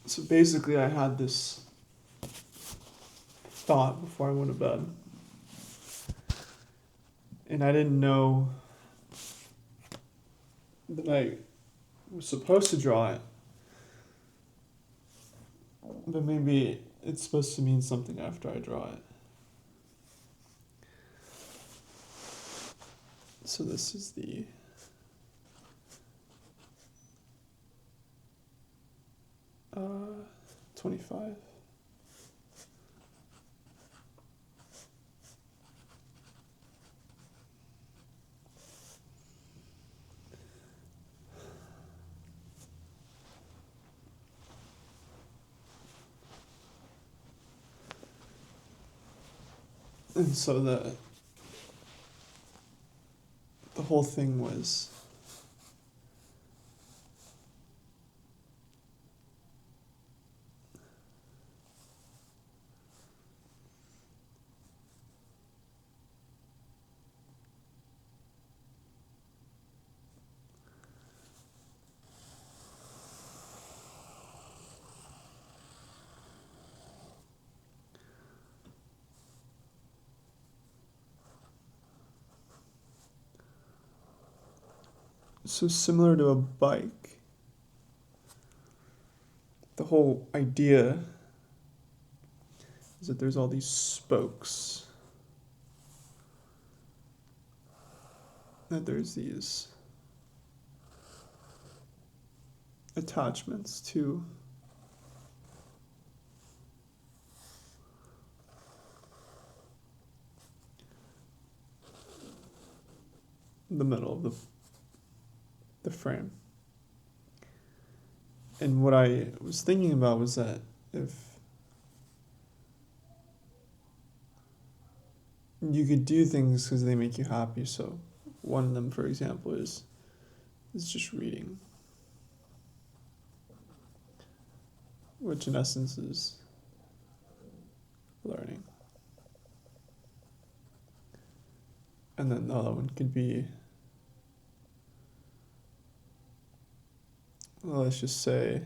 So basically, I had this thought before I went to bed, and I didn't know that I was supposed to draw it, but maybe it's supposed to mean something after I draw it. So this is the 25. And so the whole thing was so similar to a bike. The whole idea is that there's all these spokes, that there's these attachments to the middle of the frame. And what I was thinking about was that if you could do things because they make you happy, so one of them, for example, is just reading, which in essence is learning. And then the other one could be, well, let's just say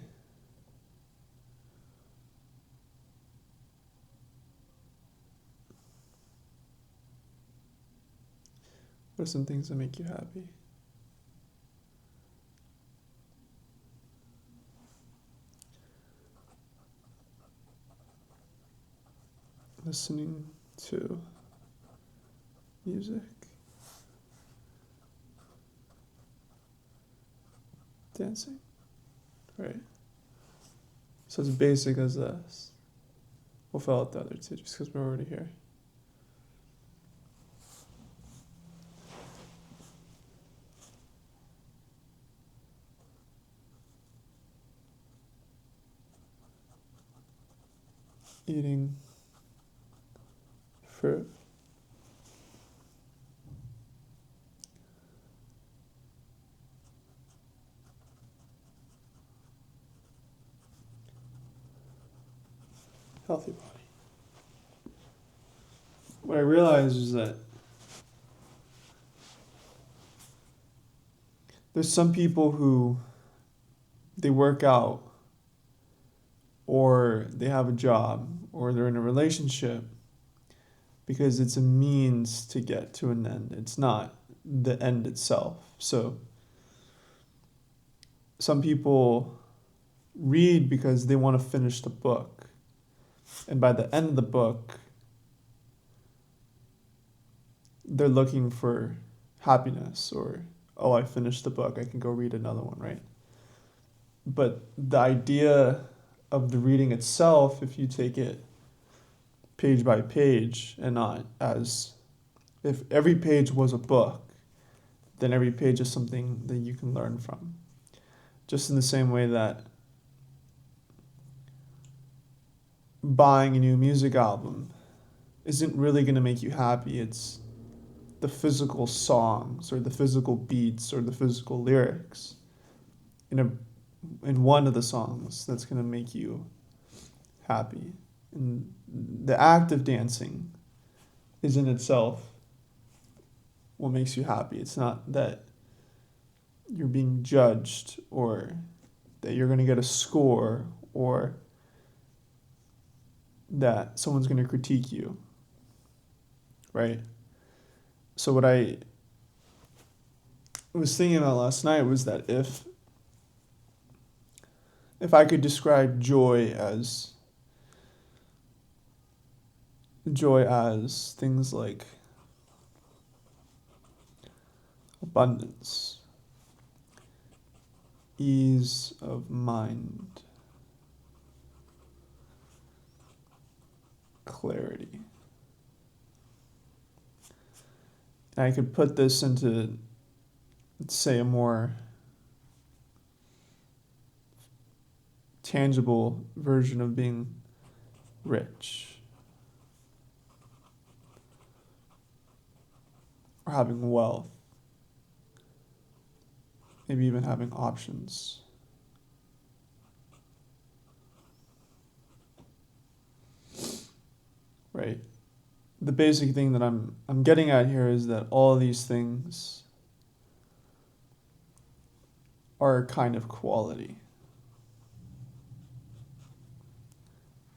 what are some things that make you happy? Listening to music, dancing, right? So as basic as this. We'll fill out the other two just because we're already here. Eating fruit. Healthy body. What I realized is that there's some people who they work out or they have a job or they're in a relationship because it's a means to get to an end. It's not the end itself. So some people read because they want to finish the book. And by the end of the book, they're looking for happiness or, oh, I finished the book, I can go read another one, right? But the idea of the reading itself, if you take it page by page and not as if every page was a book, then every page is something that you can learn from. Just in the same way that buying a new music album isn't really going to make you happy. It's the physical songs or the physical beats or the physical lyrics in one of the songs that's going to make you happy. And the act of dancing is in itself what makes you happy. It's not that you're being judged or that you're going to get a score or that someone's going to critique you, right? So what I was thinking about last night was that if I could describe joy as things like abundance, ease of mind, clarity. And I could put this into, let's say, a more tangible version of being rich or having wealth, maybe even having options. Right? The basic thing that I'm getting at here is that all of these things are a kind of quality.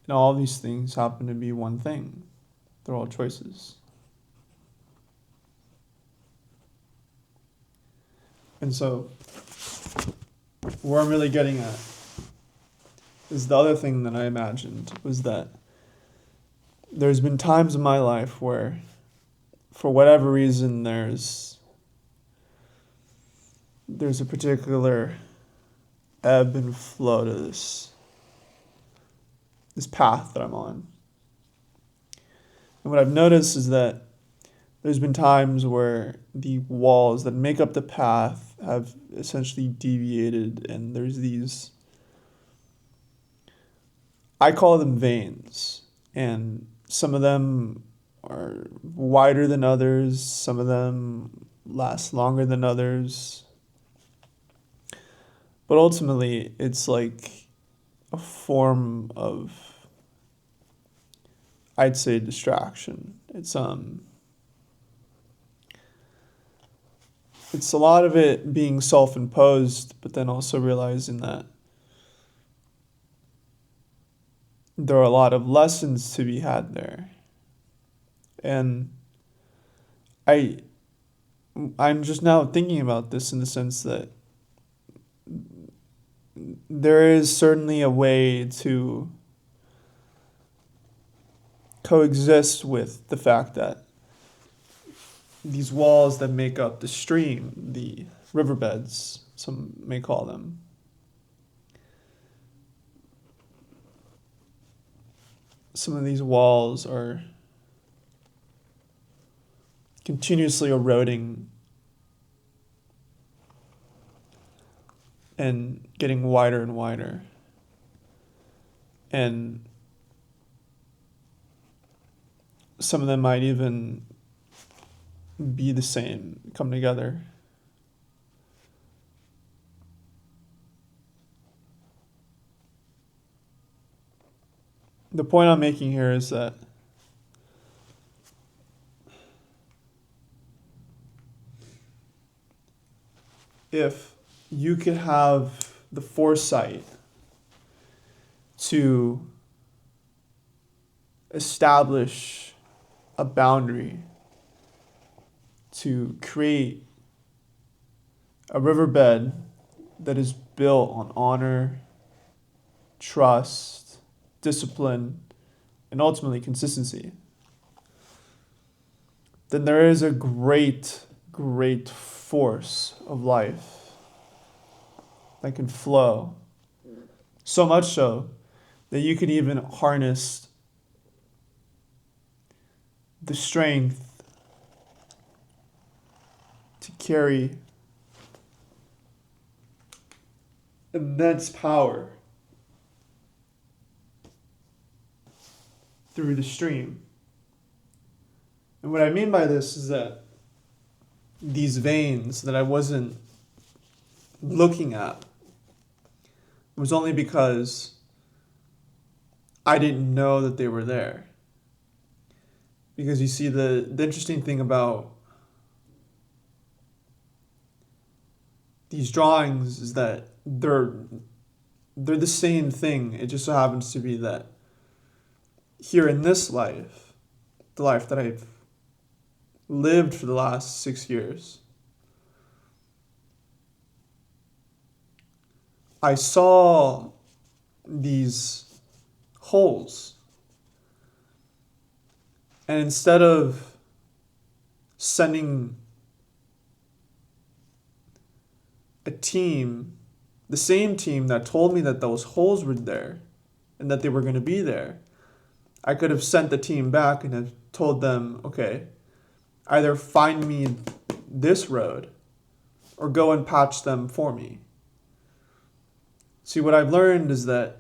And all of these things happen to be one thing. They're all choices. And so, where I'm really getting at is the other thing that I imagined was that there's been times in my life where, for whatever reason, there's a particular ebb and flow to this path that I'm on. And what I've noticed is that there's been times where the walls that make up the path have essentially deviated, and there's these, I call them veins, and some of them are wider than others, some of them last longer than others. But ultimately, it's like a form of, I'd say, distraction. It's a lot of it being self-imposed, but then also realizing that there are a lot of lessons to be had there. And I'm just now thinking about this in the sense that there is certainly a way to coexist with the fact that these walls that make up the stream, the riverbeds, some may call them, some of these walls are continuously eroding and getting wider and wider. And some of them might even be the same, come together. The point I'm making here is that if you could have the foresight to establish a boundary, to create a riverbed that is built on honor, trust, discipline, and ultimately consistency, then there is a great, great force of life that can flow. So much so that you can even harness the strength to carry immense power through the stream. And what I mean by this is that these veins that I wasn't looking at was only because I didn't know that they were there. Because you see, the interesting thing about these drawings is that they're they're the same thing. It just so happens to be that here in this life, the life that I've lived for the last 6 years, I saw these holes. And instead of sending a team, the same team that told me that those holes were there and that they were going to be there, I could have sent the team back and have told them, okay, either find me this road or go and patch them for me. See, what I've learned is that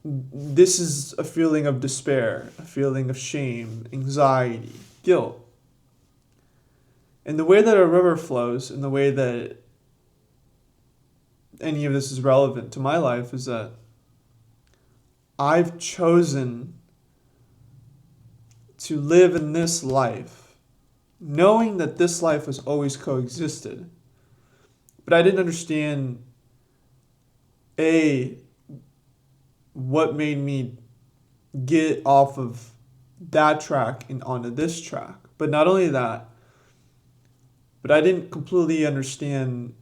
this is a feeling of despair, a feeling of shame, anxiety, guilt. And the way that a river flows, and the way that any of this is relevant to my life, is that I've chosen to live in this life, knowing that this life has always coexisted. But I didn't understand, what made me get off of that track and onto this track. But not only that, but I didn't completely understand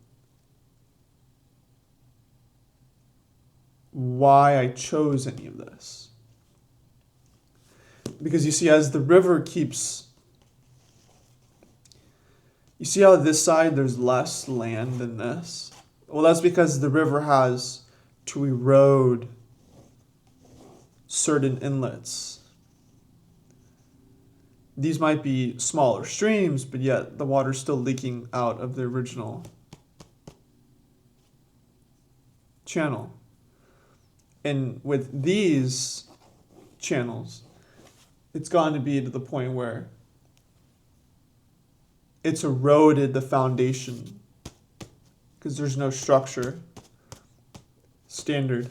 why I chose any of this. Because you see, as the river keeps, you see how this side there's less land than this? Well, that's because the river has to erode certain inlets. These might be smaller streams, but yet the water's still leaking out of the original channel. And with these channels, it's gone to be to the point where it's eroded the foundation because there's no structure, standard,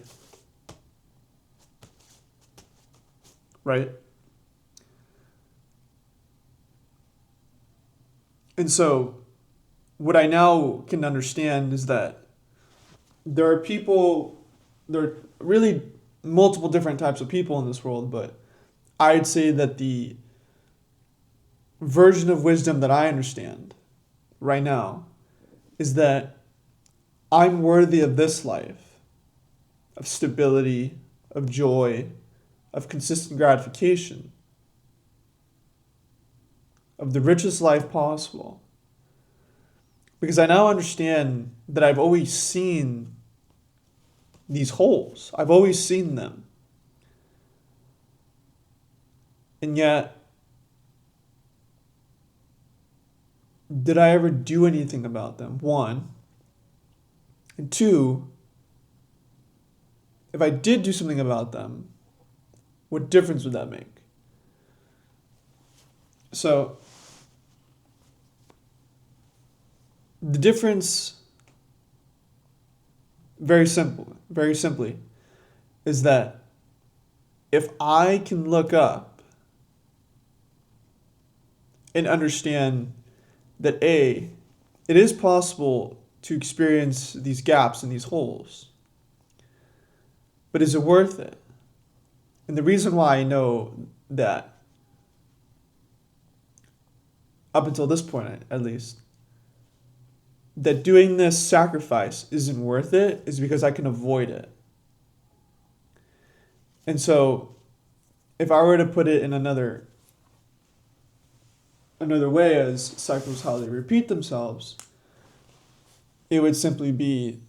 right? And so what I now can understand is that there are really multiple different types of people in this world, but I'd say that the version of wisdom that I understand right now is that I'm worthy of this life, of stability, of joy, of consistent gratification, of the richest life possible. Because I now understand that I've always seen these holes. I've always seen them. And yet, did I ever do anything about them? One. And two, if I did do something about them, what difference would that make? So, the difference, very simply, is that if I can look up and understand that it is possible to experience these gaps and these holes, but is it worth it? And the reason why I know that, up until this point at least, that doing this sacrifice isn't worth it is because I can avoid it. And so, if I were to put it in another way, as cycles how they repeat themselves, it would simply be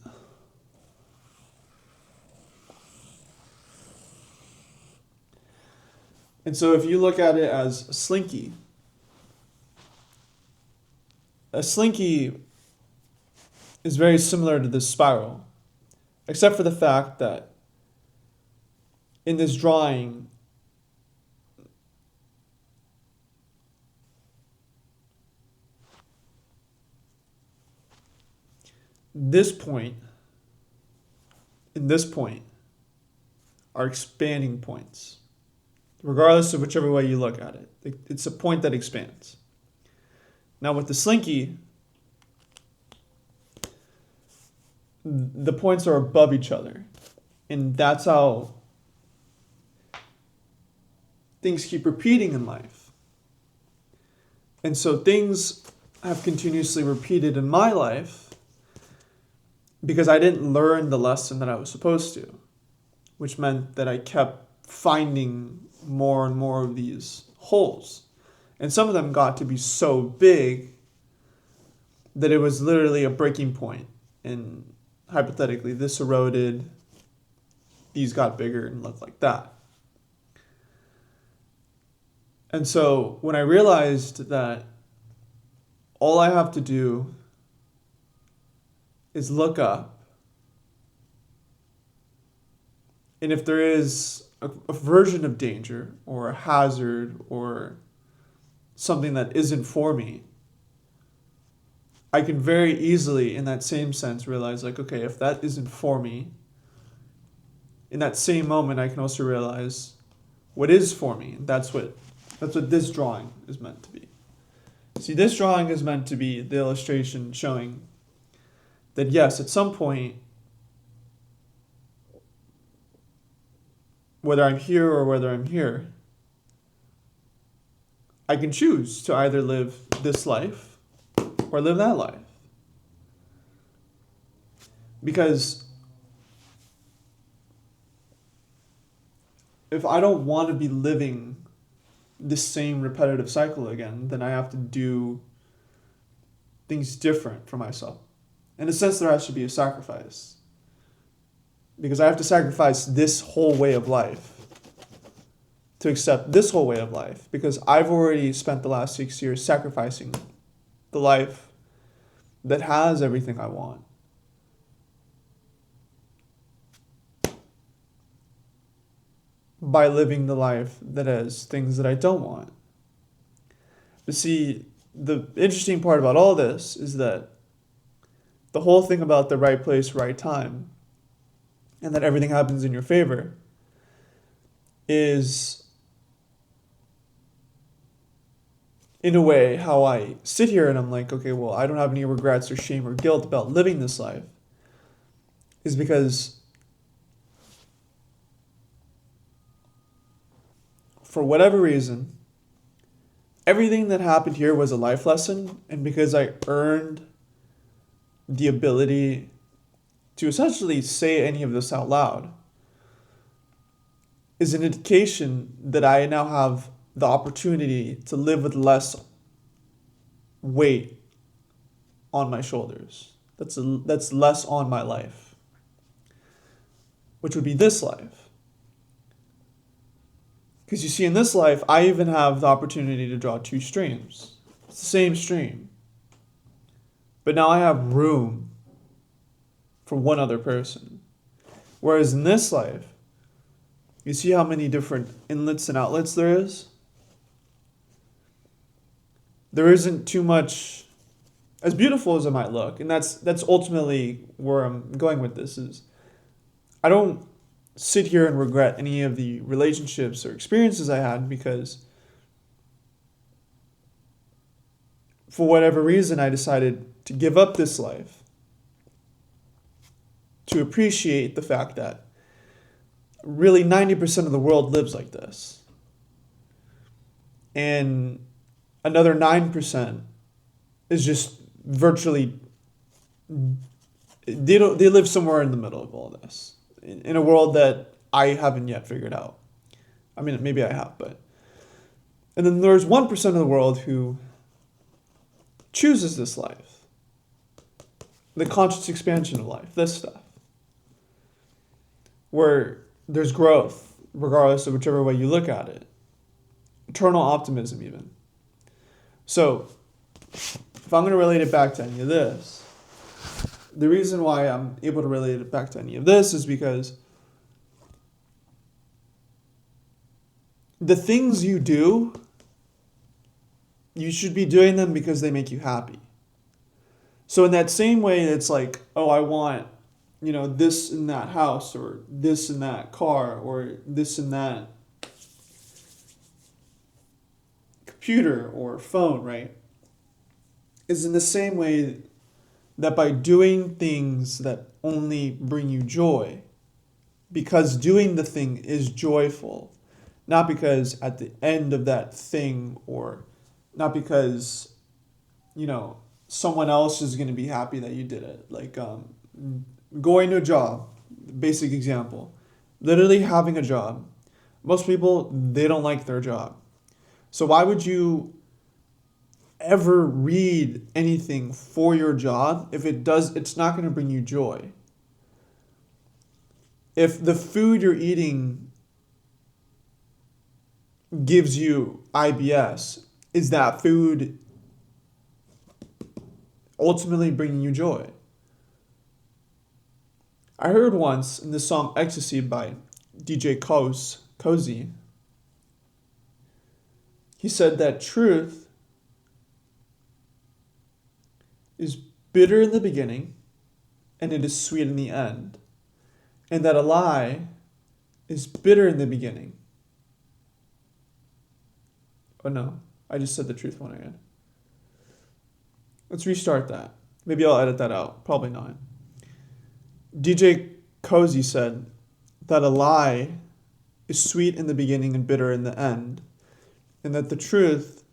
and so if you look at it as a slinky is very similar to this spiral, except for the fact that in this drawing, this point and this point are expanding points, regardless of whichever way you look at it. It's a point that expands. Now with the slinky, the points are above each other. And that's how things keep repeating in life. And so things have continuously repeated in my life because I didn't learn the lesson that I was supposed to, which meant that I kept finding more and more of these holes. And some of them got to be so big that it was literally a breaking point. And hypothetically, this eroded, these got bigger and looked like that. And so when I realized that all I have to do is look up, and if there is a version of danger or a hazard or something that isn't for me, I can very easily, in that same sense, realize like, okay, if that isn't for me, in that same moment, I can also realize what is for me. That's what this drawing is meant to be. See, this drawing is meant to be the illustration showing that yes, at some point, whether I'm here or whether I'm here, I can choose to either live this life or live that life. Because if I don't want to be living this same repetitive cycle again, then I have to do things different for myself. In a sense, there has to be a sacrifice. Because I have to sacrifice this whole way of life to accept this whole way of life. Because I've already spent the last 6 years sacrificing the life that has everything I want. By living the life that has things that I don't want. But see, the interesting part about all this is that the whole thing about the right place, right time, and that everything happens in your favor is, in a way, how I sit here and I'm like, okay, well, I don't have any regrets or shame or guilt about living this life, is because for whatever reason, everything that happened here was a life lesson, and because I earned the ability to essentially say any of this out loud, is an indication that I now have the opportunity to live with less weight on my shoulders. That's less on my life, which would be this life. Because you see, in this life, I even have the opportunity to draw two streams. It's the same stream. But now I have room for one other person. Whereas in this life, you see how many different inlets and outlets there is? There isn't too much, as beautiful as it might look, and that's ultimately where I'm going with this, is I don't sit here and regret any of the relationships or experiences I had, because for whatever reason I decided to give up this life to appreciate the fact that really 90% of the world lives like this. And another 9% is just virtually, they live somewhere in the middle of all this, in a world that I haven't yet figured out. I mean, maybe I have, but... And then there's 1% of the world who chooses this life. The conscious expansion of life, this stuff. Where there's growth, regardless of whichever way you look at it. Eternal optimism, even. So, if I'm going to relate it back to any of this, the reason why I'm able to relate it back to any of this is because the things you do, you should be doing them because they make you happy. So in that same way, it's like, oh, I want, this in that house, or this in that car, or this in that computer or phone, right? Is in the same way that by doing things that only bring you joy, because doing the thing is joyful, not because at the end of that thing, or not because, you know, someone else is going to be happy that you did it. Like going to a job, basic example, literally having a job. Most people, they don't like their job. So why would you ever read anything for your job if it's not going to bring you joy? If the food you're eating gives you IBS, is that food ultimately bringing you joy? I heard once in the song Ecstasy by DJ Cozy, he said that truth is bitter in the beginning and it is sweet in the end. And that a lie is bitter in the beginning. Oh no, I just said the truth one again. Let's restart that. Maybe I'll edit that out. Probably not. DJ Cozy said that a lie is sweet in the beginning and bitter in the end, and that the truth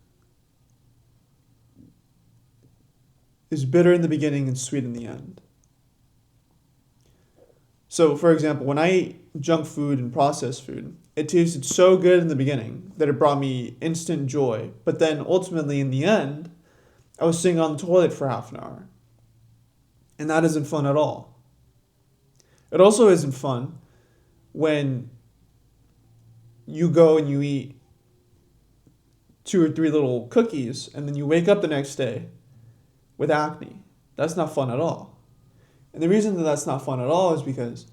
is bitter in the beginning and sweet in the end. So, for example, when I ate junk food and processed food, it tasted so good in the beginning that it brought me instant joy. But then ultimately, in the end, I was sitting on the toilet for half an hour. And that isn't fun at all. It also isn't fun when you go and you eat 2 or 3 little cookies and then you wake up the next day with acne. That's not fun at all. And the reason that that's not fun at all is because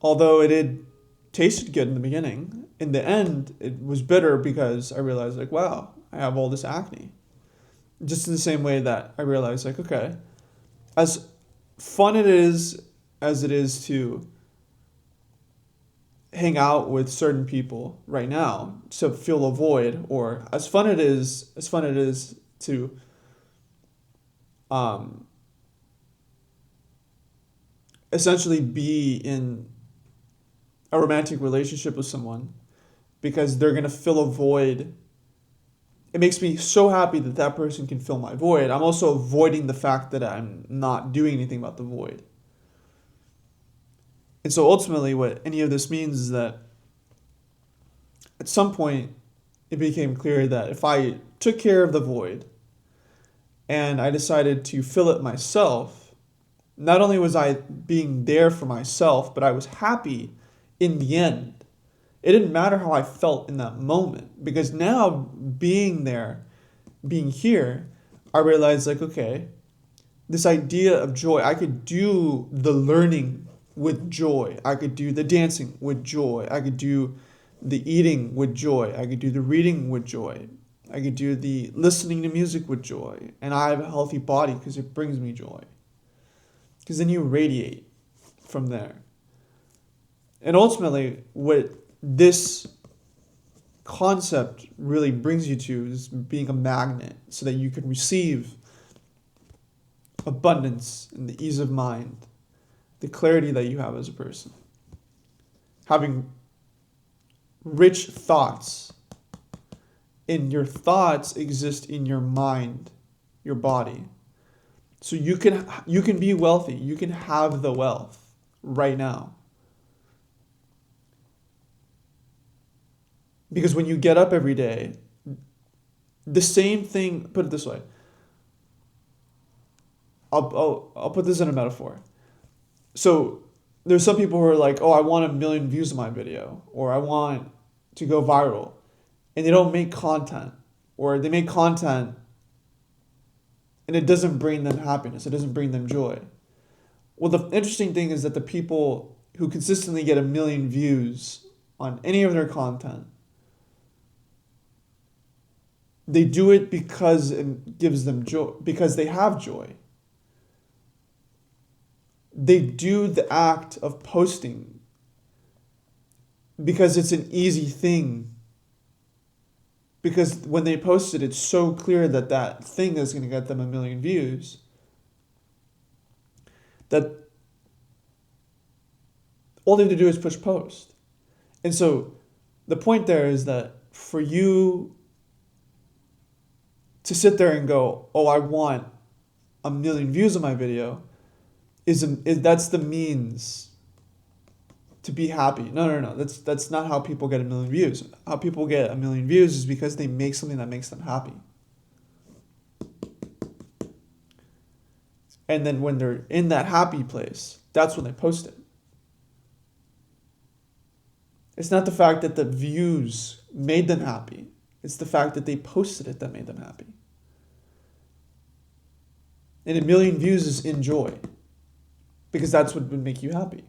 although it had tasted good in the beginning, in the end, it was bitter because I realized, like, wow, I have all this acne. Just in the same way that I realized, like, okay, as fun as it is to hang out with certain people right now to fill a void, or as fun it is to essentially be in a romantic relationship with someone because they're going to fill a void. It makes me so happy that that person can fill my void. I'm also avoiding the fact that I'm not doing anything about the void. And so ultimately what any of this means is that at some point it became clear that if I took care of the void and I decided to fill it myself, not only was I being there for myself, but I was happy in the end. It didn't matter how I felt in that moment, because now being there, being here, I realized, like, okay, this idea of joy, I could do the learning with joy. I could do the dancing with joy. I could do the eating with joy. I could do the reading with joy. I could do the listening to music with joy. And I have a healthy body because it brings me joy. Because then you radiate from there. And ultimately, what this concept really brings you to is being a magnet so that you can receive abundance and the ease of mind, the clarity that you have as a person. Having rich thoughts. And your thoughts exist in your mind, your body. So you can be wealthy. You can have the wealth right now. Because when you get up every day, the same thing, put it this way. I'll put this in a metaphor. So there's some people who are like, oh, I want 1 million views on my video, or I want to go viral. And they don't make content, or they make content and it doesn't bring them happiness. It doesn't bring them joy. Well, the interesting thing is that the people who consistently get 1 million views on any of their content, they do it because it gives them joy, because they have joy. They do the act of posting because it's an easy thing. Because when they post it, it's so clear that that thing is going to get them 1 million views. that all they have to do is push post. And so the point there is that for you to sit there and go, oh, I want 1 million views on my video, that's the means to be happy. No. That's not how people get 1 million views. How people get 1 million views is because they make something that makes them happy. And then when they're in that happy place, that's when they post it. It's not the fact that the views made them happy. It's the fact that they posted it that made them happy. And 1 million views is in joy, because that's what would make you happy.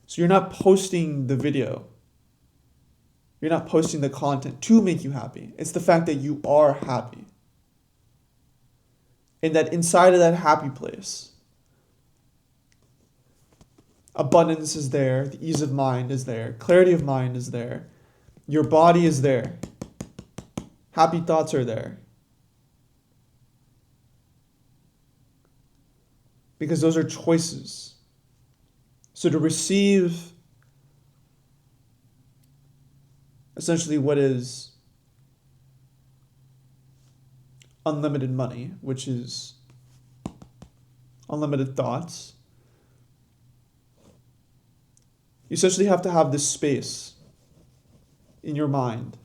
So you're not posting the video. You're not posting the content to make you happy. It's the fact that you are happy. And that inside of that happy place, abundance is there, the ease of mind is there, clarity of mind is there, your body is there, happy thoughts are there. Because those are choices. So to receive essentially what is unlimited money, which is unlimited thoughts, you essentially have to have this space in your mind.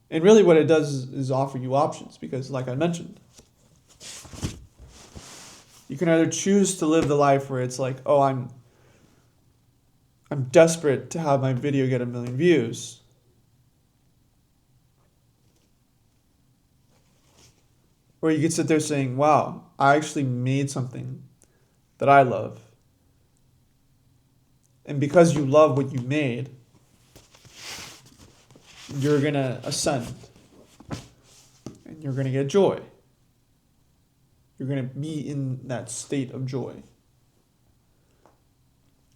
And really what it does is offer you options, because like I mentioned, you can either choose to live the life where it's like, oh, I'm desperate to have my video get 1 million views. Or you could sit there saying, wow, I actually made something that I love. And because you love what you made, you're going to ascend. And you're going to get joy. You're going to be in that state of joy.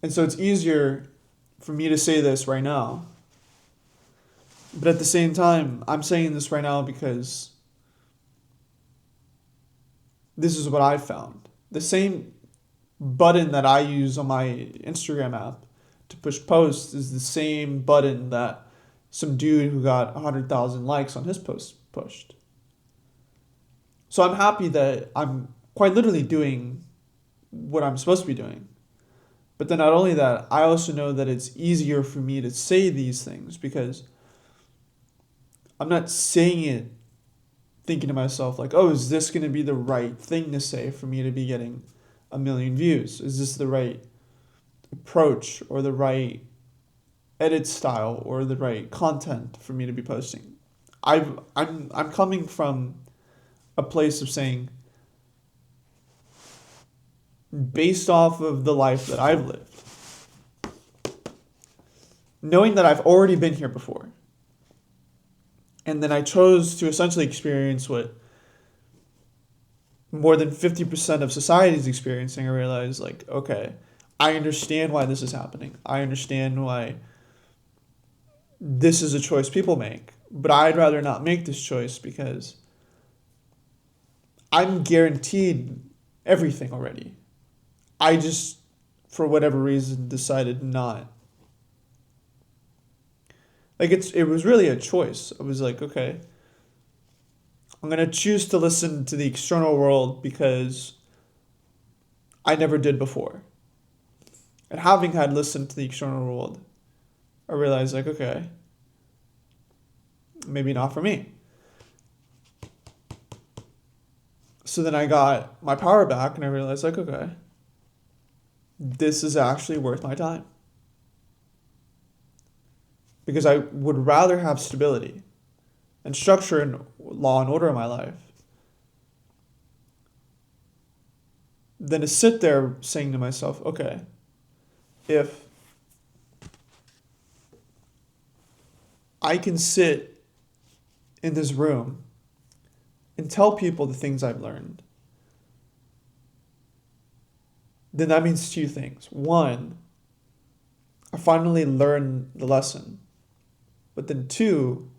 And so it's easier for me to say this right now. But at the same time, I'm saying this right now because this is what I found. The same button that I use on my Instagram app to push posts is the same button that some dude who got 100,000 likes on his post pushed. So I'm happy that I'm quite literally doing what I'm supposed to be doing. But then not only that, I also know that it's easier for me to say these things because I'm not saying it thinking to myself like, oh, is this going to be the right thing to say for me to be getting 1 million views? Is this the right approach or the right edit style or the right content for me to be posting? I'm coming from a place of saying, based off of the life that I've lived, knowing that I've already been here before, and then I chose to essentially experience what more than 50% of society is experiencing, I realized, like, okay, I understand why this is happening. I understand why this is a choice people make, but I'd rather not make this choice because I'm guaranteed everything already. I just, for whatever reason, decided not. Like, it was really a choice. I was like, okay, I'm going to choose to listen to the external world because I never did before. And having had listened to the external world, I realized, like, okay, maybe not for me. So then I got my power back and I realized, like, okay, this is actually worth my time. Because I would rather have stability and structure and law and order in my life than to sit there saying to myself, okay, if I can sit in this room and tell people the things I've learned, then that means two things. One, I finally learned the lesson. But then two,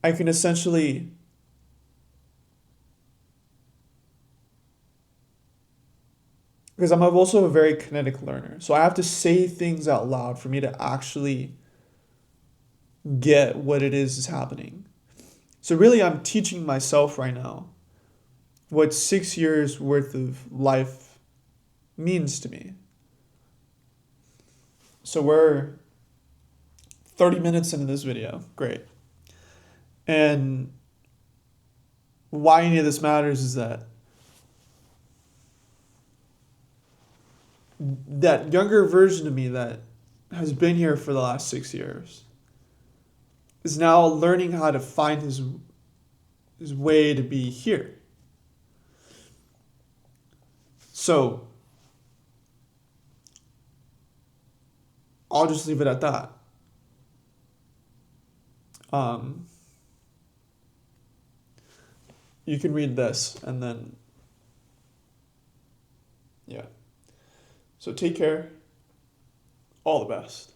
I can essentially because I'm also a very kinetic learner. So I have to say things out loud for me to actually get what it is happening. So really I'm teaching myself right now what 6 years worth of life means to me. So we're 30 minutes into this video. Great. And why any of this matters is that younger version of me that has been here for the last 6 years is now learning how to find his way to be here. So I'll just leave it at that. You can read this and then, yeah. So take care. All the best.